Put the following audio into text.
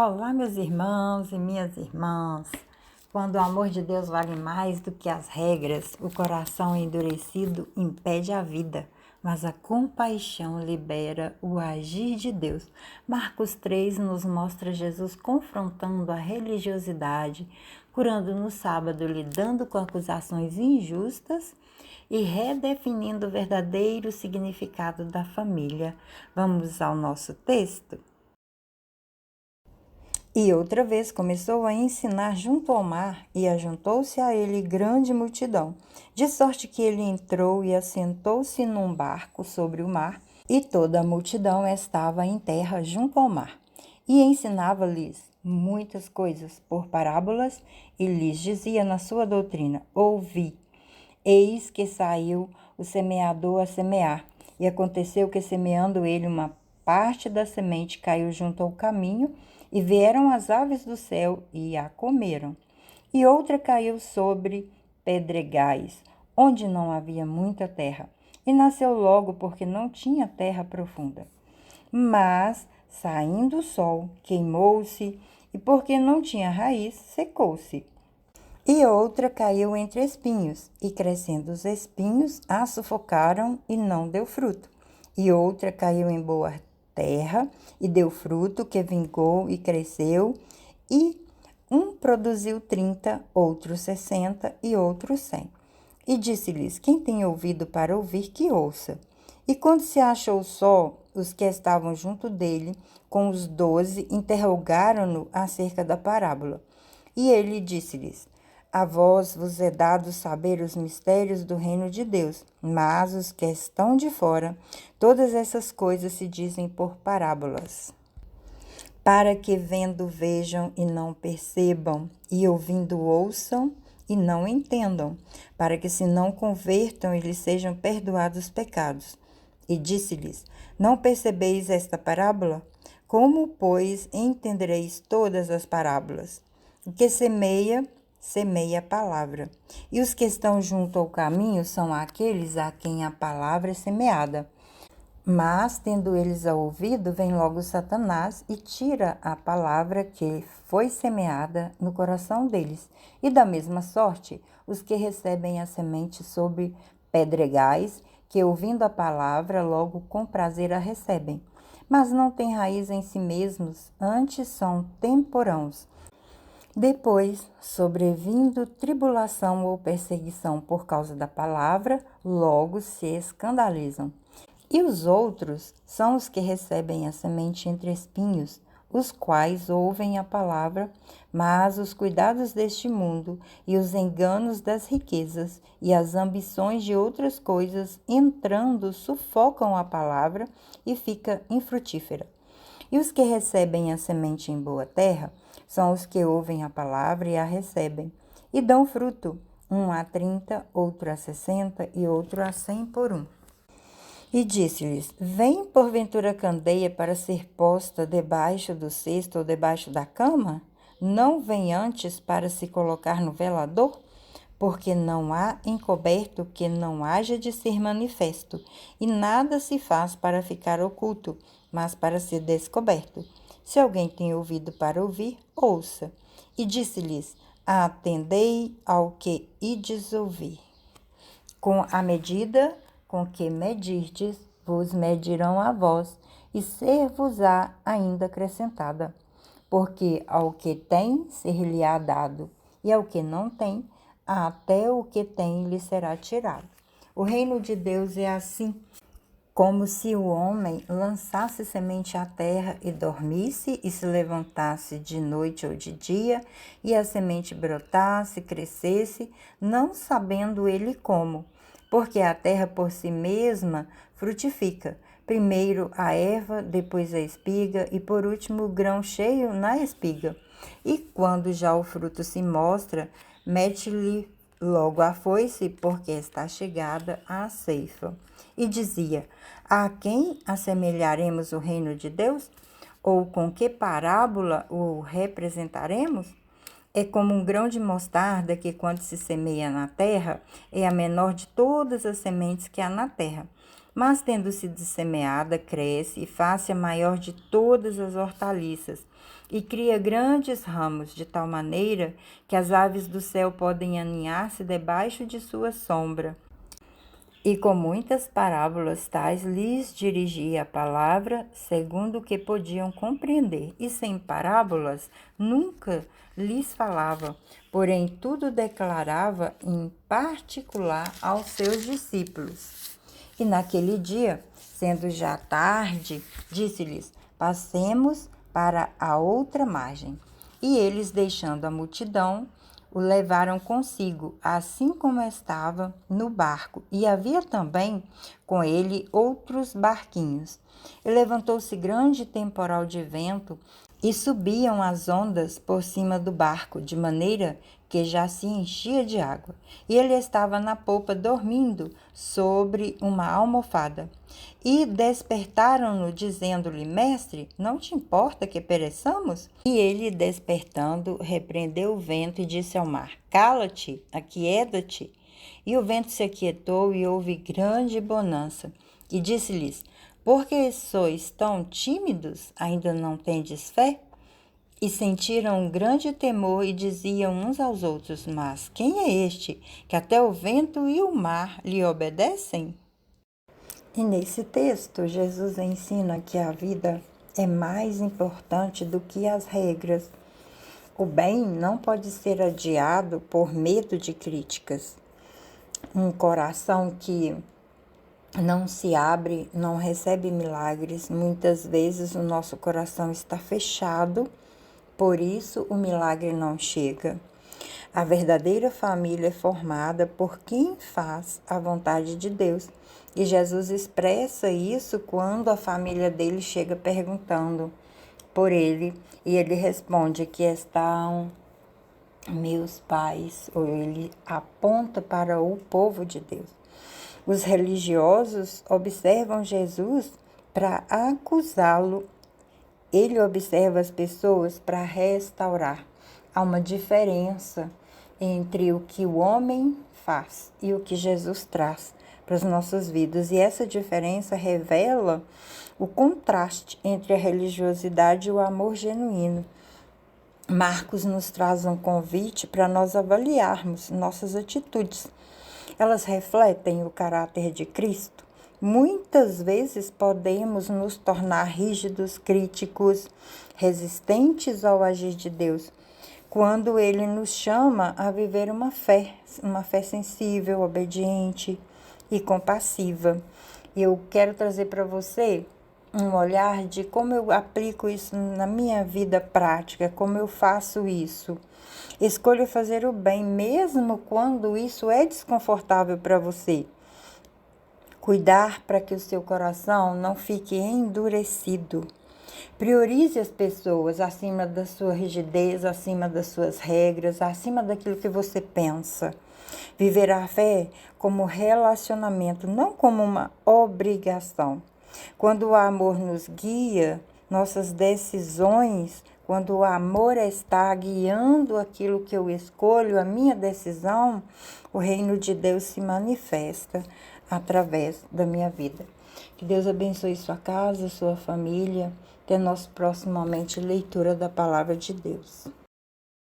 Olá, meus irmãos e minhas irmãs. Quando o amor de Deus vale mais do que as regras, o coração endurecido impede a vida, mas a compaixão libera o agir de Deus. Marcos 3 nos mostra Jesus confrontando a religiosidade, curando no sábado, lidando com acusações injustas e redefinindo o verdadeiro significado da família. Vamos ao nosso texto? E outra vez começou a ensinar junto ao mar, e ajuntou-se a ele grande multidão, de sorte que ele entrou e assentou-se num barco sobre o mar, e toda a multidão estava em terra junto ao mar. E ensinava-lhes muitas coisas por parábolas, e lhes dizia na sua doutrina: Ouvi, eis que saiu o semeador a semear, e aconteceu que, semeando ele, uma parte da semente caiu junto ao caminho, e vieram as aves do céu e a comeram. E outra caiu sobre pedregais, onde não havia muita terra, e nasceu logo, porque não tinha terra profunda. Mas, saindo o sol, queimou-se, e porque não tinha raiz, secou-se. E outra caiu entre espinhos, e crescendo os espinhos, a sufocaram e não deu fruto. E outra caiu em boa terra, e deu fruto, que vingou e cresceu, e um produziu 30, outro 60 e outro 100. E disse-lhes: Quem tem ouvido para ouvir, que ouça. E quando se achou só, os que estavam junto dele, com os 12, interrogaram-no acerca da parábola. E ele disse-lhes: A vós vos é dado saber os mistérios do reino de Deus, mas os que estão de fora, todas essas coisas se dizem por parábolas, para que vendo vejam e não percebam, e ouvindo ouçam e não entendam, para que se não convertam e lhes sejam perdoados os pecados. E disse-lhes: Não percebeis esta parábola? Como, pois, entendereis todas as parábolas? O que semeia a palavra. E os que estão junto ao caminho são aqueles a quem a palavra é semeada. Mas, tendo eles a ouvido, vem logo Satanás e tira a palavra que foi semeada no coração deles. E da mesma sorte, os que recebem a semente sobre pedregais, que ouvindo a palavra, logo com prazer a recebem. Mas não têm raiz em si mesmos, antes são temporãos. Depois, sobrevindo tribulação ou perseguição por causa da palavra, logo se escandalizam. E os outros são os que recebem a semente entre espinhos, os quais ouvem a palavra, mas os cuidados deste mundo e os enganos das riquezas e as ambições de outras coisas entrando sufocam a palavra e fica infrutífera. E os que recebem a semente em boa terra são os que ouvem a palavra e a recebem, e dão fruto, um a 30, outro a 60 e outro a 100 por um. E disse-lhes: Vem porventura candeia para ser posta debaixo do cesto ou debaixo da cama? Não vem antes para se colocar no velador? Porque não há encoberto que não haja de ser manifesto, e nada se faz para ficar oculto, mas para ser descoberto. Se alguém tem ouvido para ouvir, ouça. E disse-lhes: Atendei ao que ides ouvir. Com a medida com que medirdes, vos medirão a vós, e ser-vos-á ainda acrescentada. Porque ao que tem, ser-lhe-á dado, e ao que não tem, até o que tem lhe será tirado. O reino de Deus é assim, como se o homem lançasse semente à terra e dormisse e se levantasse de noite ou de dia, e a semente brotasse, crescesse, não sabendo ele como, porque a terra por si mesma frutifica, primeiro a erva, depois a espiga e por último o grão cheio na espiga. E quando já o fruto se mostra, mete-lhe logo a foice, porque está chegada a ceifa. E dizia: A quem assemelharemos o reino de Deus? Ou com que parábola o representaremos? É como um grão de mostarda que, quando se semeia na terra, é a menor de todas as sementes que há na terra. Mas, tendo sido semeada, cresce e faz-se a maior de todas as hortaliças, e cria grandes ramos, de tal maneira que as aves do céu podem aninhar-se debaixo de sua sombra. E com muitas parábolas tais lhes dirigia a palavra, segundo o que podiam compreender, e sem parábolas nunca lhes falava, porém tudo declarava em particular aos seus discípulos. E naquele dia, sendo já tarde, disse-lhes: passemos para a outra margem. E eles, deixando a multidão, o levaram consigo, assim como estava no barco, e havia também com ele outros barquinhos. E levantou-se grande temporal de vento, e subiam as ondas por cima do barco, de maneira que já se enchia de água. E ele estava na popa dormindo sobre uma almofada. E despertaram-no, dizendo-lhe: Mestre, não te importa que pereçamos? E ele, despertando, repreendeu o vento e disse ao mar: Cala-te, aquieta-te. E o vento se aquietou e houve grande bonança. E disse-lhes: Por que sois tão tímidos? Ainda não tendes fé? E sentiram um grande temor e diziam uns aos outros: Mas quem é este, que até o vento e o mar lhe obedecem? E nesse texto, Jesus ensina que a vida é mais importante do que as regras. O bem não pode ser adiado por medo de críticas. Um coração que não se abre, não recebe milagres. Muitas vezes o nosso coração está fechado, por isso o milagre não chega. A verdadeira família é formada por quem faz a vontade de Deus. E Jesus expressa isso quando a família dele chega perguntando por ele. E ele responde: Aqui estão meus pais. Ou ele aponta para o povo de Deus. Os religiosos observam Jesus para acusá-lo. Ele observa as pessoas para restaurar. Há uma diferença entre o que o homem faz e o que Jesus traz para as nossas vidas. E essa diferença revela o contraste entre a religiosidade e o amor genuíno. Marcos nos traz um convite para nós avaliarmos nossas atitudes. Elas refletem o caráter de Cristo? Muitas vezes podemos nos tornar rígidos, críticos, resistentes ao agir de Deus, quando Ele nos chama a viver uma fé sensível, obediente e compassiva. Eu quero trazer para você um olhar de como eu aplico isso na minha vida prática, como eu faço isso. Escolha fazer o bem, mesmo quando isso é desconfortável para você. Cuidar para que o seu coração não fique endurecido. Priorize as pessoas acima da sua rigidez, acima das suas regras, acima daquilo que você pensa. Viver a fé como relacionamento, não como uma obrigação. Quando o amor nos guia, nossas decisões, quando o amor está guiando aquilo que eu escolho, a minha decisão, o reino de Deus se manifesta através da minha vida. Que Deus abençoe sua casa, sua família. Até nosso próximo momento leitura da palavra de Deus.